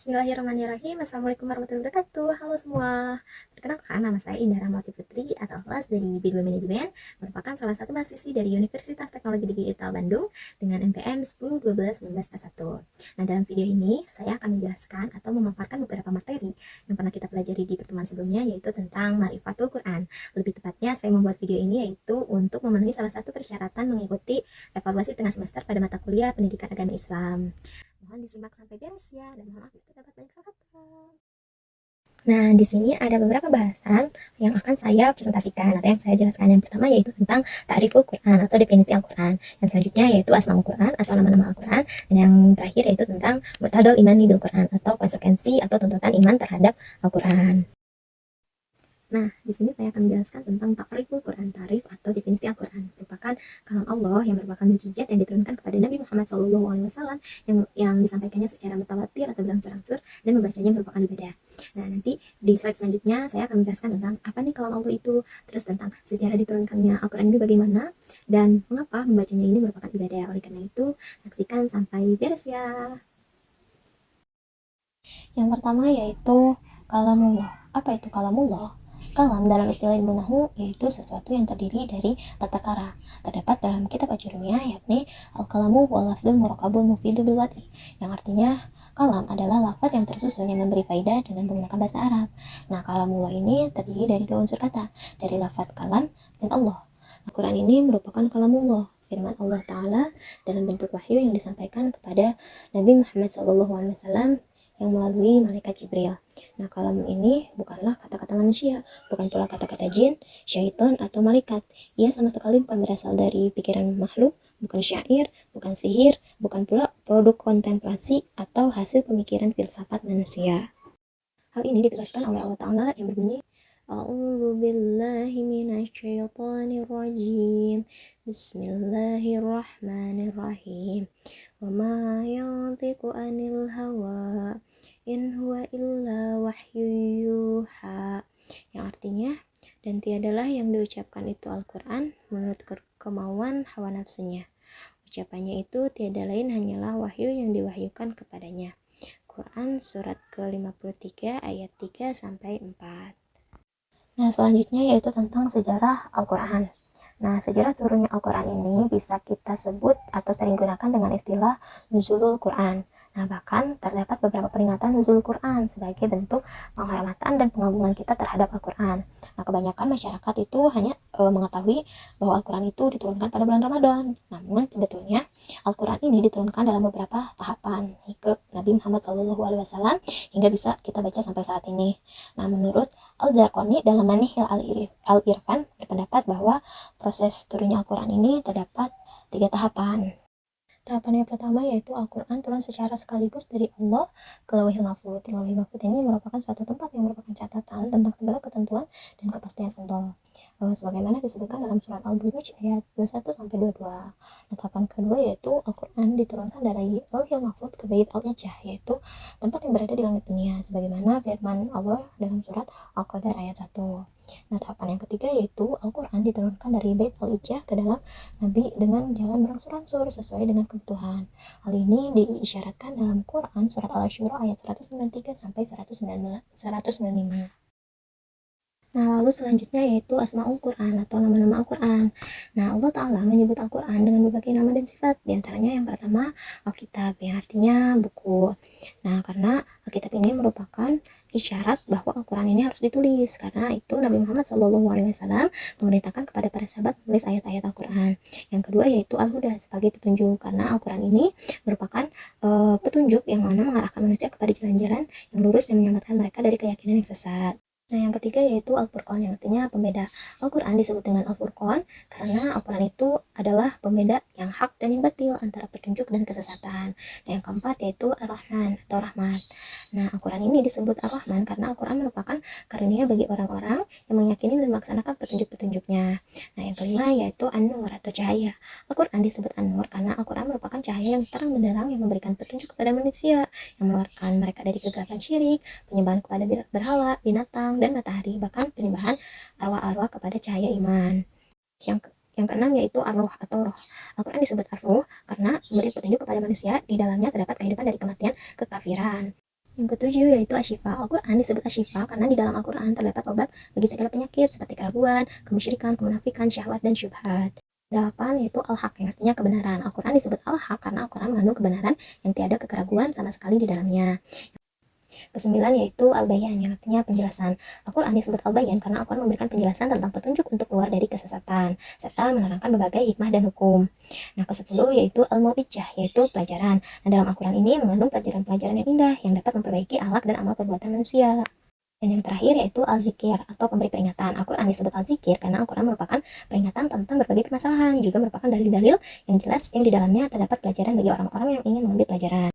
Bismillahirrahmanirrahim. Assalamualaikum warahmatullahi wabarakatuh. Halo semua. Perkenalkan, nama saya Indah Rahmawati Putri, asal kelas dari B2 Manajemen, merupakan salah satu mahasiswi dari Universitas Teknologi Digital Bandung dengan NPM 10 12 19 S1. Nah, dalam video ini saya akan menjelaskan atau memaparkan beberapa materi yang pernah kita pelajari di pertemuan sebelumnya, yaitu tentang Ma'rifatul Quran. Lebih tepatnya, saya membuat video ini yaitu untuk memenuhi salah satu persyaratan mengikuti evaluasi tengah semester pada mata kuliah Pendidikan Agama Islam. Mohon disimak sampai beres ya, dan mohon maaf jika dapat banyak salah kata. Nah, di sini ada beberapa bahasan yang akan saya presentasikan atau yang saya jelaskan. Yang pertama yaitu tentang ta'riful Quran atau definisi Al-Quran. Yang selanjutnya yaitu asmaul Quran atau nama-nama Al-Quran. Dan yang terakhir yaitu tentang muqtadal imani bil Quran atau konsekuensi atau tuntutan iman terhadap Al-Quran. Nah, di sini saya akan menjelaskan tentang ta'riful Quran, tarif atau definisi Al-Quran. Merupakan kalam Allah yang merupakan mukjizat yang diturunkan kepada Nabi Muhammad SAW yang disampaikannya secara mutawatir atau berangsur-angsur dan membacanya merupakan ibadah. Nah, nanti di slide selanjutnya saya akan menjelaskan tentang apa nih kalam Allah itu, terus tentang sejarah diturunkannya Al-Quran itu bagaimana, dan mengapa membacanya ini merupakan ibadah. Oleh karena itu, saksikan sampai beres ya. Yang pertama yaitu kalamullah. Apa itu kalamullah? Kalam dalam istilah ilmu nahwu yaitu sesuatu yang terdiri dari tatkara. Terdapat dalam kitab Ajurumiyah yakni al-kalamu wal lafdzul murakabul mufidu bil wati, yang artinya kalam adalah lafaz yang tersusun yang memberi faedah dengan menggunakan bahasa Arab. Nah, kalamullah ini terdiri dari dua unsur kata, dari lafaz kalam dan Allah. Al-Quran ini merupakan kalamullah, firman Allah Ta'ala dalam bentuk wahyu yang disampaikan kepada Nabi Muhammad SAW yang melalui malaikat Jibril. Nah, kalam ini bukanlah kata-kata manusia, bukan pula kata-kata jin, syaitan, atau malaikat. Ia sama sekali bukan berasal dari pikiran makhluk, bukan syair, bukan sihir, bukan pula produk kontemplasi atau hasil pemikiran filsafat manusia. Hal ini ditegaskan oleh Allah Ta'ala yang berbunyi, A'udzu billahi minasyaitonir rajim. Bismillahirrahmanirrahim. Wa ma yantiqu 'anil hawa in huwa illa wahyu yuha. Yang artinya, dan tiadalah yang diucapkan itu Al-Quran menurut kemauan hawa nafsunya. Ucapannya itu tiada lain hanyalah wahyu yang diwahyukan kepadanya. Quran surat ke-53 ayat 3 sampai 4. Nah, selanjutnya yaitu tentang sejarah Al-Quran. Nah, sejarah turunnya Al-Quran ini bisa kita sebut atau sering gunakan dengan istilah nuzulul Quran. Nah, bahkan terdapat beberapa peringatan nuzul Quran sebagai bentuk penghormatan dan pengagungan kita terhadap Al-Quran. Nah, kebanyakan masyarakat itu hanya mengetahui bahwa Al-Quran itu diturunkan pada bulan Ramadan. Namun, sebetulnya Al-Quran ini diturunkan dalam beberapa tahapan ke Nabi Muhammad SAW hingga bisa kita baca sampai saat ini. Nah, menurut Al-Zarqani dalam Manihil Al-Irfan berpendapat bahwa proses turunnya Al-Quran ini terdapat 3 tahapan. Tahapan yang pertama yaitu Al-Quran turun secara sekaligus dari Allah ke Lauhil Mahfudz. Lauhil Mahfudz ini merupakan suatu tempat yang merupakan catatan tentang segala ketentuan dan kepastian Allah. Sebagaimana disebutkan dalam surat Al-Buruj ayat 21-22. Tahapan kedua yaitu Al-Quran diturunkan dari Lauhil Mahfudz ke Bait Al-Ijah, yaitu tempat yang berada di langit dunia, sebagaimana firman Allah dalam surat Al-Qadar ayat 1. Nah, tahapan yang ketiga yaitu Al-Quran diturunkan dari Bait Al-Ijah ke dalam Nabi dengan jalan berangsur-angsur sesuai dengan kebutuhan. Hal ini diisyaratkan dalam Quran surat Al-Asyura ayat 193 sampai 195. Nah, lalu selanjutnya yaitu Asmaul Quran atau nama-nama Al-Quran. Nah, Allah Ta'ala menyebut Al-Quran dengan berbagai nama dan sifat. Di antaranya yang pertama, Alkitab, yang artinya buku. Nah, karena Alkitab ini merupakan isyarat bahwa Al-Quran ini harus ditulis. Karena itu Nabi Muhammad SAW memerintahkan kepada para sahabat menulis ayat-ayat Al-Quran. Yang kedua yaitu Al-Huda sebagai petunjuk. Karena Al-Quran ini merupakan petunjuk yang mana mengarahkan manusia kepada jalan-jalan yang lurus yang menyelamatkan mereka dari keyakinan yang sesat. Nah, yang ketiga yaitu Al-Furqan, yang artinya pembeda. Al-Quran disebut dengan Al-Furqan karena Al-Quran itu adalah pembeda yang hak dan yang batil, antara petunjuk dan kesesatan. Nah, yang keempat yaitu Ar-Rahman atau Rahmat. Nah, Al-Quran ini disebut Ar-Rahman karena Al-Quran merupakan karunia bagi orang-orang yang meyakini dan melaksanakan petunjuk-petunjuknya. Nah, yang kelima yaitu An-Nur atau cahaya. Al-Quran disebut An-Nur karena Al-Quran merupakan cahaya yang terang benderang yang memberikan petunjuk kepada manusia, yang mengeluarkan mereka dari kegelapan syirik, penyembahan kepada berhala, binatang, dan matahari, bahkan penyembahan arwah-arwah kepada cahaya iman. Yang keenam yaitu ar-ruh atau roh. Al-Quran disebut ar-ruh karena memberi petunjuk kepada manusia, di dalamnya terdapat kehidupan dari kematian kekafiran. Yang ketujuh yaitu asyifa. Al-Quran disebut asyifa karena di dalam Al-Quran terdapat obat bagi segala penyakit seperti keraguan, kemusyrikan, kemunafikan, syahwat, dan syubhat. 8 yaitu al-haq, yang artinya kebenaran. Al-Quran disebut al-haq karena Al-Quran mengandung kebenaran yang tiada kekeraguan sama sekali di dalamnya. Kesembilan yaitu al-bayan, yang artinya penjelasan. Al-Quran disebut al-bayan karena Al-Quran memberikan penjelasan tentang petunjuk untuk keluar dari kesesatan, serta menerangkan berbagai hikmah dan hukum. Nah, ke-10 yaitu al-mau'ijah, yaitu pelajaran. Nah, dalam Al-Quran ini mengandung pelajaran-pelajaran yang indah yang dapat memperbaiki akhlak dan amal perbuatan manusia. Dan yang terakhir yaitu al-zikir atau pemberi peringatan. Al-Quran disebut al-zikir karena Al-Quran merupakan peringatan tentang berbagai permasalahan, juga merupakan dalil-dalil yang jelas yang di dalamnya terdapat pelajaran bagi orang-orang yang ingin mengambil pelajaran.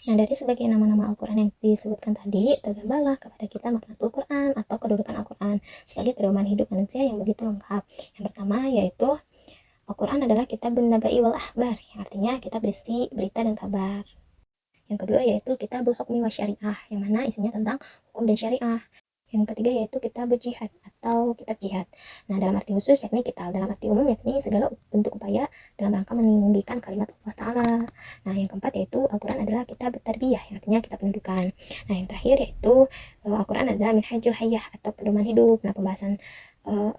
Nah, dari sebagian nama-nama Al-Quran yang disebutkan tadi, tergambarlah kepada kita makna Al-Quran atau kedudukan Al-Quran sebagai pedoman hidup manusia yang begitu lengkap. Yang pertama yaitu Al-Quran adalah kitabun naba'i wal akhbar, yang artinya kitab berisi berita dan kabar. Yang kedua yaitu kitabul hukmi wa syariah, yang mana isinya tentang hukum dan syariah. Yang ketiga yaitu kitab jihad atau kitab jihad. Nah, dalam arti khusus yakni kitab, dalam arti umum yakni segala bentuk upaya dalam rangka meninggikan kalimat Allah Ta'ala. Nah, yang keempat yaitu Al-Quran adalah kitab tarbiyah, yang artinya kitab pendidikan. Nah, yang terakhir yaitu Al-Quran adalah minhajul hayah atau pedoman hidup. Nah, pembahasan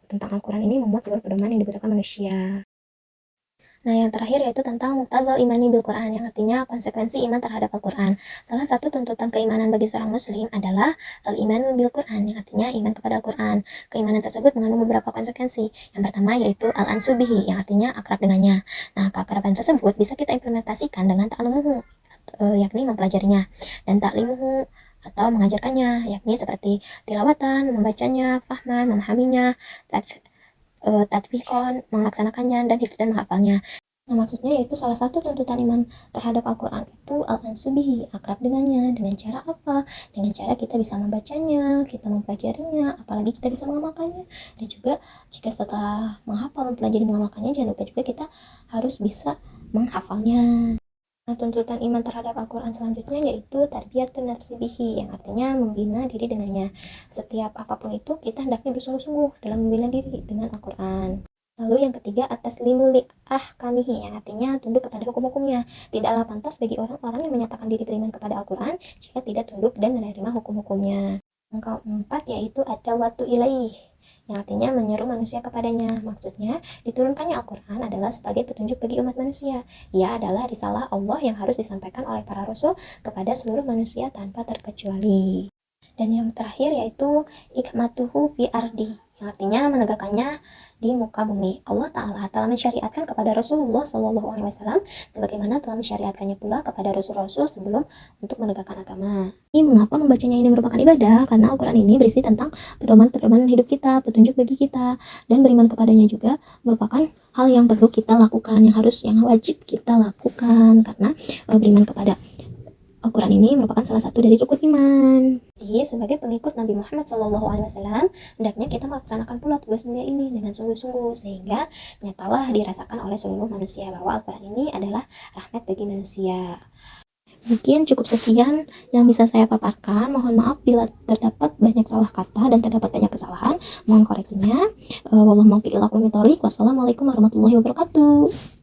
tentang Al-Quran ini membuat seluruh pedoman yang dibutuhkan manusia. Nah, yang terakhir yaitu tentang muqtadal imani bil Quran, yang artinya konsekuensi iman terhadap Al-Quran. Salah satu tuntutan keimanan bagi seorang muslim adalah al-imanu bil Quran, yang artinya iman kepada Al-Quran. Keimanan tersebut mengandung beberapa konsekuensi. Yang pertama yaitu al-ansubihi, yang artinya akrab dengannya. Nah, keakraban tersebut bisa kita implementasikan dengan ta'lumuhu, yakni mempelajarinya, dan ta'limuhu atau mengajarkannya, yakni seperti tilawatan, membacanya, fahman, memahaminya, tatbikon, melaksanakannya, dan hifdzan, menghafalnya. Nah, maksudnya yaitu salah satu tuntutan iman terhadap Al-Quran itu al-ansubihi, akrab dengannya. Dengan cara apa? Dengan cara kita bisa membacanya, kita mempelajarinya, apalagi kita bisa mengamalkannya. Dan juga jika setelah menghafal, mempelajari, mengamalkannya, jangan lupa juga kita harus bisa menghafalnya. Nah, tuntutan iman terhadap Al-Quran selanjutnya yaitu tarbiyatun nafsi bihi, yang artinya membina diri dengannya. Setiap apapun itu kita hendaknya bersungguh-sungguh dalam membina diri dengan Al-Quran. Lalu yang ketiga, atas limuli ahkamihi, yang artinya tunduk kepada hukum-hukumnya. Tidaklah pantas bagi orang-orang yang menyatakan diri beriman kepada Al-Quran jika tidak tunduk dan menerima hukum-hukumnya. Yang keempat yaitu ad-da'watu ilaih, yang artinya menyeru manusia kepadanya. Maksudnya, diturunkannya Al-Quran adalah sebagai petunjuk bagi umat manusia. Ia adalah risalah Allah yang harus disampaikan oleh para rasul kepada seluruh manusia tanpa terkecuali. Dan yang terakhir yaitu ikmatuhu fi ardi, yang artinya menegakkannya di muka bumi. Allah Ta'ala telah mensyariatkan kepada Rasulullah SAW sebagaimana telah mensyariatkannya pula kepada Rasul-Rasul sebelum untuk menegakkan agama. Ini mengapa membacanya ini merupakan ibadah? Karena Al-Quran ini berisi tentang pedoman-pedoman hidup kita, petunjuk bagi kita, dan beriman kepadanya juga merupakan hal yang perlu kita lakukan, yang wajib kita lakukan, karena beriman kepada Al-Quran ini merupakan salah satu dari rukun iman. Jadi, sebagai pengikut Nabi Muhammad SAW, hendaknya kita melaksanakan pula tugas mulia ini dengan sungguh-sungguh, sehingga nyatalah dirasakan oleh seluruh manusia bahwa Al-Quran ini adalah rahmat bagi manusia. Mungkin cukup sekian yang bisa saya paparkan. Mohon maaf bila terdapat banyak salah kata dan terdapat banyak kesalahan. Mohon koreksinya. Wassalamualaikum warahmatullahi wabarakatuh.